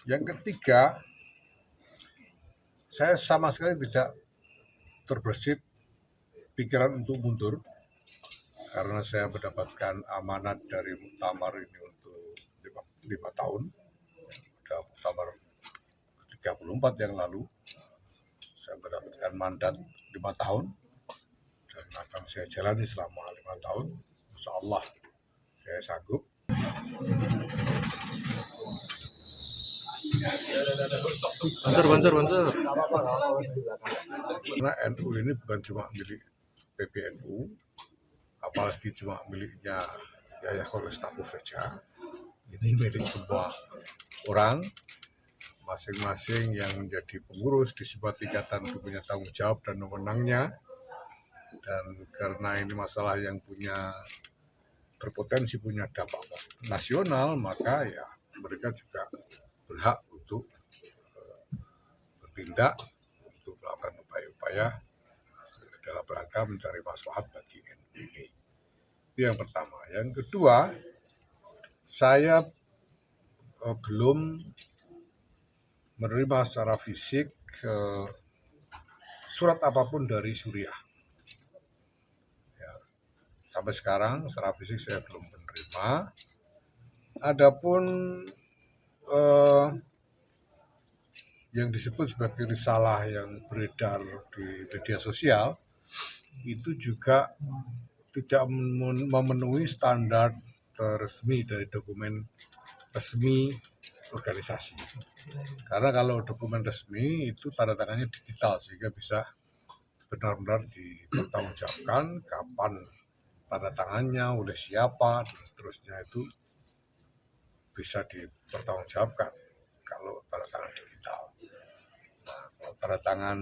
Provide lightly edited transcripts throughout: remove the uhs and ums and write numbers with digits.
Yang ketiga, saya sama sekali tidak terbersit pikiran untuk mundur karena saya mendapatkan amanat dari muktamar ini untuk 5 tahun. Sudah muktamar ke-34 yang lalu, saya mendapatkan mandat 5 tahun dan akan saya jalani selama 5 tahun. Insya Allah saya sanggup. Banser. Karena NU ini bukan cuma milik PBNU, apalagi cuma miliknya Yayatul Istiqomah saja. Ini milik semua orang, masing-masing yang menjadi pengurus di sebuah tingkatan itu punya tanggung jawab dan wewenangnya. Dan karena ini masalah yang berpotensi punya dampak nasional, maka ya mereka juga berhak untuk bertindak, untuk melakukan upaya-upaya dalam rangka mencari maslahat bagi NU ini. Itu yang pertama. Yang kedua, saya belum menerima secara fisik surat apapun dari Suriah. Ya, sampai sekarang secara fisik saya belum menerima. Adapun yang disebut sebagai risalah yang beredar di media sosial itu juga tidak memenuhi standar resmi dari dokumen resmi organisasi. Karena kalau dokumen resmi itu tanda tangannya digital sehingga bisa benar-benar dipertanggungjawabkan kapan tanda tangannya, oleh siapa, dan seterusnya itu bisa dipertanggungjawabkan kalau tanda tangan digital. Nah, kalau tanda tangan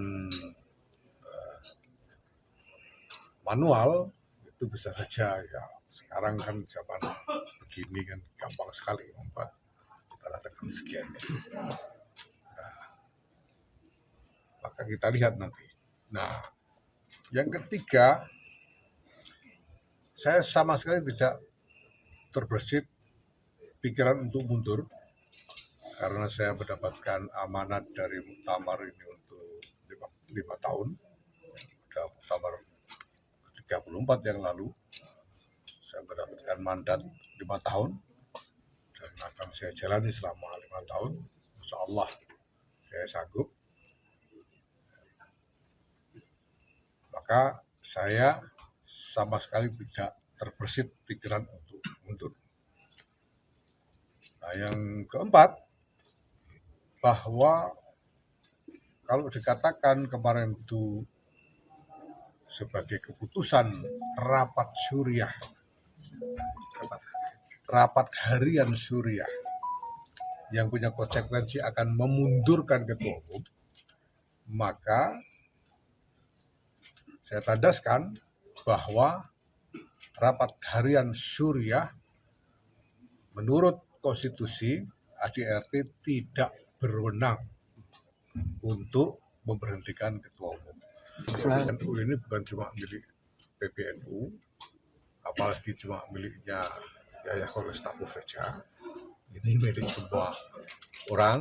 manual itu bisa saja ya. Sekarang kan zaman begini kan gampang sekali membuat tanda tangan sekian. Nah, maka kita lihat nanti. Nah, yang ketiga, saya sama sekali tidak terbersit pikiran untuk mundur karena saya mendapatkan amanat dari muktamar ini untuk 5 tahun. Sudah muktamar ke-34 yang lalu, saya mendapatkan mandat 5 tahun dan akan saya jalani selama 5 tahun. Insya Allah saya sanggup. Maka saya sama sekali tidak terbersit pikiran untuk mundur. Nah, yang keempat, bahwa kalau dikatakan kemarin itu sebagai keputusan rapat Suriah, rapat harian Suriah yang punya konsekuensi akan memundurkan ketua umum, maka saya tandaskan bahwa rapat harian Suriah menurut konstitusi ADRT tidak berwenang untuk memberhentikan ketua umum. NU ini bukan cuma milik PBNU, apalagi cuma miliknya Yayatul Istiqomah saja. Ini milik semua orang,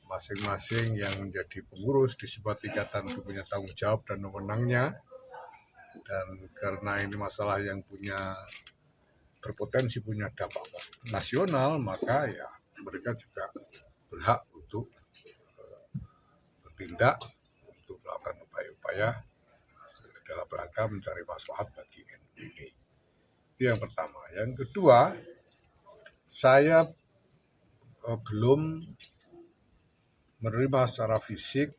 masing-masing yang menjadi pengurus di sebuah tingkatan itu punya tanggung jawab dan wewenangnya. Dan karena ini masalah yang berpotensi punya dampak nasional, maka ya mereka juga berhak untuk bertindak, untuk melakukan upaya-upaya dalam rangka mencari maslahat bagi NU ini. Itu yang pertama. Yang kedua, saya belum menerima secara fisik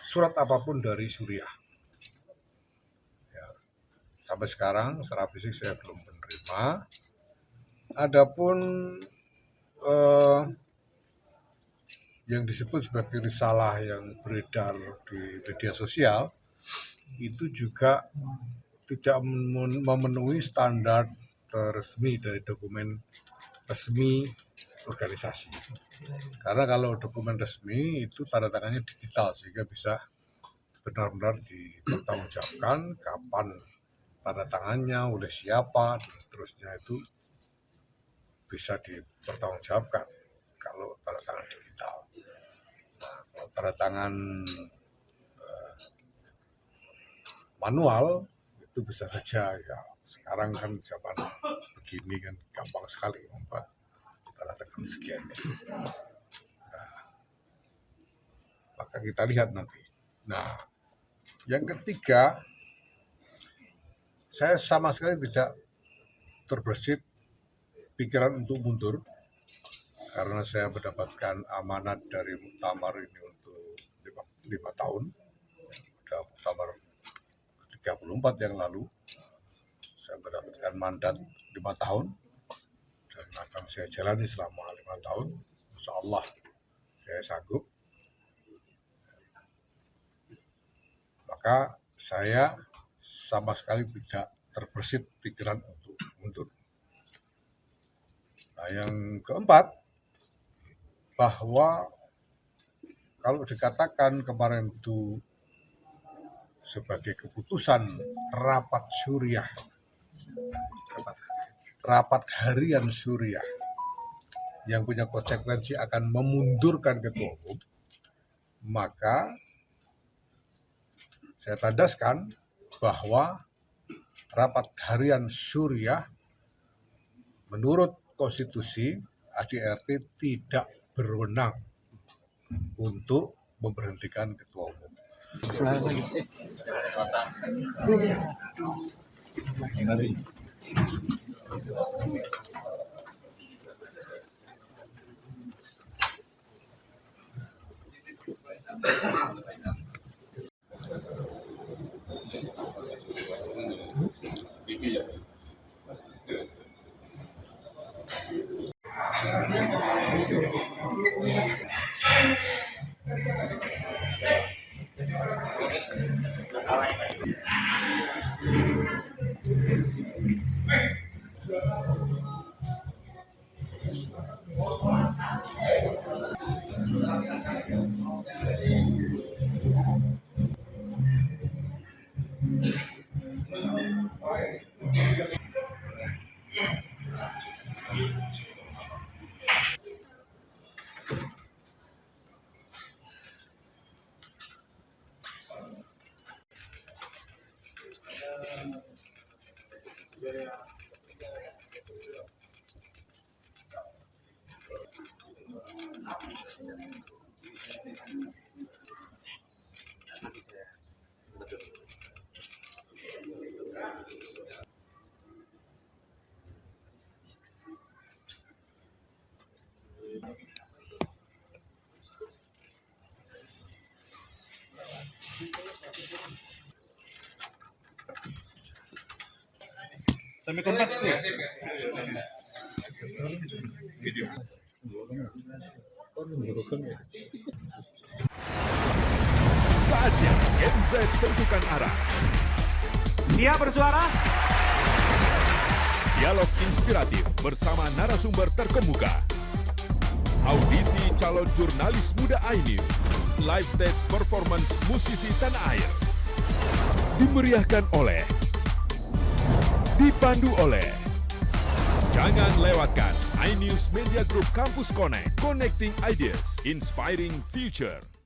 surat apapun dari Suriah. Ya, sampai sekarang secara fisik saya belum menerima. Adapun yang disebut sebagai risalah yang beredar di media sosial itu juga tidak memenuhi standar resmi dari dokumen resmi organisasi. Karena kalau dokumen resmi itu tanda tangannya digital sehingga bisa benar-benar dipertanggungjawabkan kapan tanda tangannya, oleh siapa, dan seterusnya itu bisa dipertanggungjawabkan tanda tangan digital. Nah, kalau tanda tangan manual itu bisa saja ya, sekarang kan zaman begini kan gampang sekali membuat tanda tangan scan. Nah, maka kita lihat nanti. Nah, yang ketiga, saya sama sekali tidak terbersit pikiran untuk mundur karena saya mendapatkan amanat dari muktamar ini untuk 5 tahun. Sudah muktamar 34 yang lalu saya mendapatkan mandat 5 tahun dan akan saya jalani selama 5 tahun. Insya Allah saya sanggup. Maka saya sama sekali tidak terbersit pikiran untuk mundur. Nah, yang keempat, bahwa kalau dikatakan kemarin itu sebagai keputusan rapat Suriah, rapat harian Suriah yang punya konsekuensi akan memundurkan ketua umum, maka saya tandaskan bahwa rapat harian Suriah menurut konstitusi ADRT tidak berwenang untuk memberhentikan ketua umum. Sampai kompak. Saatnya Gen Z tentukan arah. Siap bersuara? Dialog inspiratif bersama narasumber terkemuka. Audisi calon jurnalis muda iNews. Live stage performance musisi tanah air. Dimeriahkan oleh, dipandu oleh. Jangan lewatkan iNews Media Group Campus Connect, Connecting Ideas, Inspiring Future.